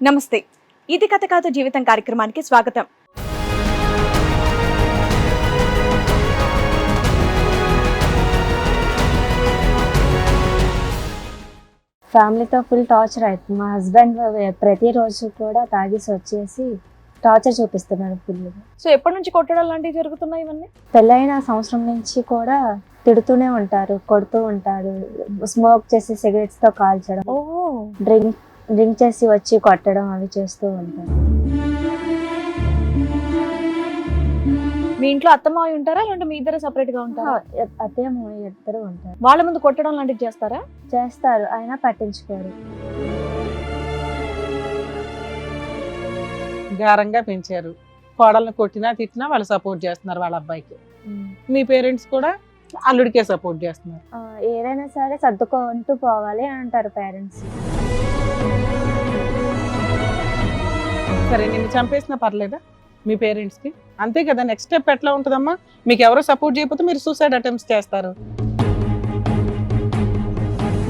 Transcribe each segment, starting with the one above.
నమస్తే, ఇది కథ కాదు జీవితం కార్యక్రమానికి స్వాగతం. ఫ్యామిలీతో ఫుల్ టార్చర్ అవుతుంది. మా హస్బెండ్ ప్రతిరోజు కూడా తాగేసి వచ్చేసి టార్చర్ చూపిస్తున్నాడు ఫుల్. సో ఎప్పటి నుంచి కొట్టడం లాంటివి జరుగుతున్నాయి ఇవన్నీ? పెళ్ళైన సంవత్సరం నుంచి కూడా తిడుతూనే ఉంటారు, కొడుతూ ఉంటారు, స్మోక్ చేసి సిగరెట్స్ తో కాల్చడం, డ్రింక్ చేసి వచ్చి కొట్టడం అవి చేస్తూ ఉంటారు. మీ ఇంట్లో అత్తమావి ఉంటారా లేదంటే మీ ఇద్దరు సెపరేట్ గా ఉంటారా? అత్తయ్య మామయ్య ఇద్దరు ఉంటారు. వాళ్ళ ముందు కొట్టడం లాంటివి చేస్తారా? చేస్తారు, అయినా పట్టించుకోరు. గారంగా పెంచారు, కోడల్ని కొట్టినా తిట్టినా వాళ్ళు సపోర్ట్ చేస్తున్నారు వాళ్ళ అబ్బాయికి. మీ పేరెంట్స్ కూడా అల్లుడికే సపోర్ట్ చేస్తున్నారు. ఏదైనా సరే సర్దుకుంటూ పోవాలి అని అంటారు పేరెంట్స్. సరే, నిన్ను చంపేసినా పర్లేదా మీ పేరెంట్స్ కి? అంతే కదా. నెక్స్ట్ స్టెప్ ఎట్లా ఉంటుందమ్మా? మీకు ఎవరో సపోర్ట్ చేయకపోతే మీరు సూసైడ్ అటెంప్ట్స్ చేస్తారు,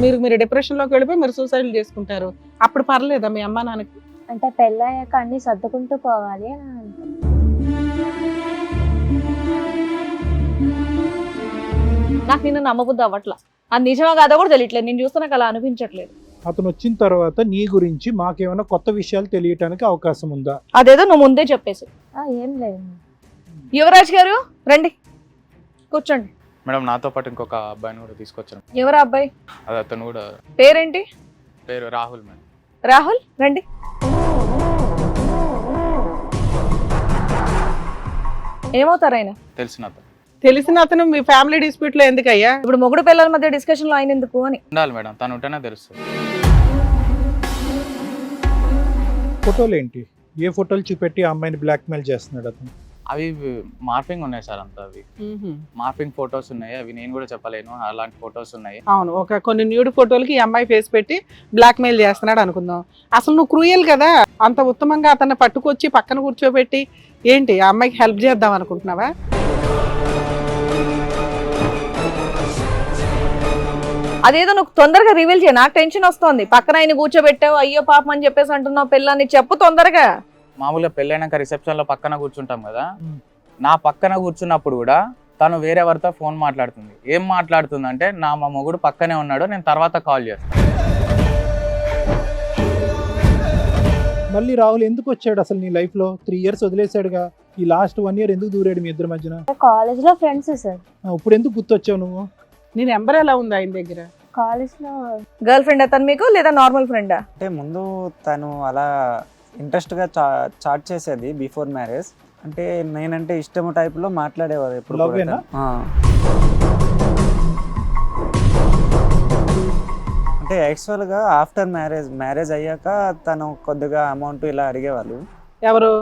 మీరు డిప్రెషన్ లోకి వెళ్ళిపోయి మీరు సూసైడ్ చేసుకుంటారు. అప్పుడు పర్లేదా మీ అమ్మా నాన్నకి? అంటే పెళ్ళయ్యాక అన్ని సర్దుకుంటూ పోవాలి అని అంటారు. నాకు నిన్ను నమ్మబుద్ధి అవ్వట్లా. అది నిజమా కాదా కూడా తెలియట్లేదు. నేను చూస్తే నాకు అలా అనిపించట్లేదు. అతను వచ్చిన తర్వాత నీ గురించి మాకేమైనా కొత్త విషయాలు తెలియటానికి అవకాశం ఉందా? అదేదో నువ్వు ముందే చెప్పేసి. ఏం లేదు. యువరాజ్ గారు రండి, కూర్చోండి. మేడం, నాతో పాటు ఇంకొక అబ్బాయిని కూడా తీసుకొచ్చాను. ఎవరా అబ్బాయి? అది అతను కూడా పేరేంటి? పేరు రాహుల్ మేడం. రాహుల్ రండి. ఏమవుతారు ఆయన? తెలిసిన అతను మీ ఫ్యామిలీ డిస్ప్యూట్ లో ఎందుకయ్యా? ఇప్పుడు మొగుడు పిల్లల మధ్య డిస్కషన్ లో ఆయన ఎందుకు అని ఉండాలి మేడం, తను ఉంటేనే తెలుస్తుంది. ఫోటోలు ఏంటి? ఏ ఫోటోలు చూపెట్టి ఆ అమ్మాయిని బ్లాక్మెయిల్ చేస్తున్నాడు అతను? అవి మార్పింగ్ ఉన్నాయి సార్, అంతా అవి మార్పింగ్ ఫొటోస్ ఉన్నాయి. అవి నేను కూడా చెప్పలేను, అలాంటి ఫొటోస్ ఉన్నాయి. అవును, కొన్ని న్యూడ్ ఫోటోలకి ఈ అమ్మాయి ఫేస్ పెట్టి బ్లాక్ మెయిల్ చేస్తున్నాడు అనుకుందాం. అసలు నువ్వు క్రూయల్ కదా, అంత ఉత్తమంగా అతన్ని పట్టుకొచ్చి పక్కన కూర్చోబెట్టి ఏంటి ఆ అమ్మాయికి హెల్ప్ చేద్దాం అనుకుంటున్నావా? అదేదో నువ్వు తొందరగా రివీల్ చేయ, నాకు టెన్షన్ వస్తుంది. పక్కన ఆయన కూర్చోబెట్టావు, అయ్యో పాపం అని చెప్పేసి అంటున్నావు. పిల్లని చెప్పు తొందరగా. మామూలుగా పెళ్ళైనాక రిసెప్షన్ లో పక్కన కూర్చుంటాం కదా, నా పక్కన కూర్చున్నప్పుడు కూడా తను వేరే ఎవరితో ఫోన్ మాట్లాడుతుంది. ఏం మాట్లాడుతుంది అంటే, మా మొగుడు పక్కనే ఉన్నాడు, నేను తర్వాత కాల్ చేస్తాను. మళ్ళీ రాహుల్ ఎందుకు వచ్చాడు అసలు నీ లైఫ్ లో? 3 years వదిలేసాడుగా, ఈ లాస్ట్ 1 year ఎందుకు దూరాడు మీ ఇద్దరి మధ్యన? కాలేజ్ లో ఫ్రెండ్స్ సార్. ఇప్పుడు ఎందుకు గుర్తొచ్చావు నువ్వు? నీ నెంబర్ ఎలా ఉంది ఆయన దగ్గర? కాలేజ్ లో గర్ల్ ఫ్రెండ్ అతను మీకు లేదా నార్మల్ ఫ్రెండా? అంటే ముందు తను అలా ఇంట్రెస్ట్గా చాట్ చేసేది బిఫోర్ మ్యారేజ్. అంటే నేనంటే ఇష్టం టైప్లో మాట్లాడేవారు ఎప్పుడు. అంటే యాక్చువల్గా ఆఫ్టర్ మ్యారేజ్ అయ్యాక తను కొద్దిగా అమౌంట్ ఇలా అడిగేవాళ్ళు. ఎవరు?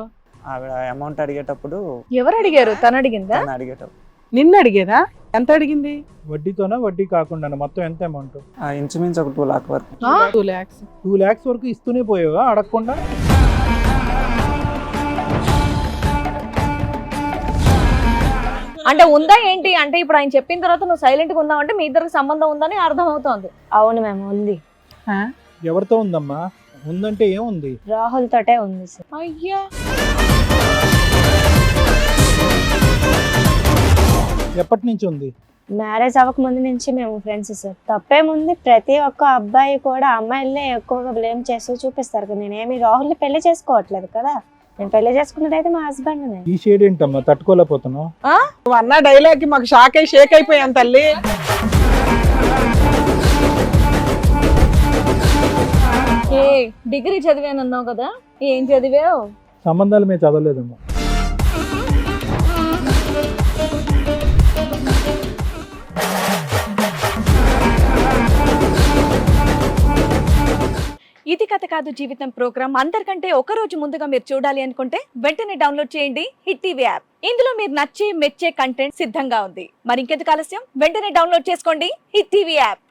ఆవిడ అమౌంట్ అడిగేటప్పుడు. ఎవరు అడిగారు? తను అడిగిందా? తను అడిగేటప్పుడు. నిన్ను అడిగేదా? ఎంత అడిగింది? వడ్డీతోనా వడ్డీ కాకుండా మొత్తం ఎంత అమౌంట్? ఇంచుమించు ఒక 2 lakh వరకు. 2 lakhs. 2 lakhs వరకు ఇస్తూనే పోయావా అడగకుండా? అంటే ఉందా ఏంటి? అంటే ఇప్పుడు ఆయన చెప్పిన తర్వాత నువ్వు సైలెంట్ గా ఉన్నావు అంటే మీ ఇద్దరికి సంబంధం ఉందని అర్థం అవుతోంది. అవును మేము ఉంది. ఎవరితో ఉందమ్మా? ఉందంటే ఏముంది? రాహుల్ తోటే ఉంది సార్. అయ్యా, ఎప్పటి నుంచి ఉంది? మ్యారేజ్ అవ్వక ముందు నుంచి మేము ఫ్రెండ్స్ సార్. తప్పేముంది, ప్రతి ఒక్క అబ్బాయి కూడా అమ్మాయిలనే ఎక్కువగా బ్లేమ్ చేస్తూ చూపిస్తారు కదా. నేనేమి రాహుల్ని పెళ్లి చేసుకోవట్లేదు కదా, నేను పెళ్లి చేసుకున్నది అయితే మా హస్బెండ్. ఈ షేడ్ ఏంటమ్మా తట్టుకోలేకపోతున్నావు? నువ్వు అన్న డైలాగ్ కి మాకు షేక్ అయిపోయాను తల్లి. డిగ్రీ చదివానన్నావు కదా, ఏం చదివావు? సంబంధాలు మేము చదవలేదమ్మా. ఇది కథ కాదు జీవితం ప్రోగ్రామ్ అందరికంటే ఒక రోజు ముందుగా మీరు చూడాలి అనుకుంటే వెంటనే డౌన్లోడ్ చేయండి హిట్ టీవీ యాప్. ఇందులో మీరు నచ్చే మెచ్చే కంటెంట్ సిద్ధంగా ఉంది. మరి ఇంకెందుకు ఆలస్యం, వెంటనే డౌన్లోడ్ చేసుకోండి హిట్ టీవీ యాప్.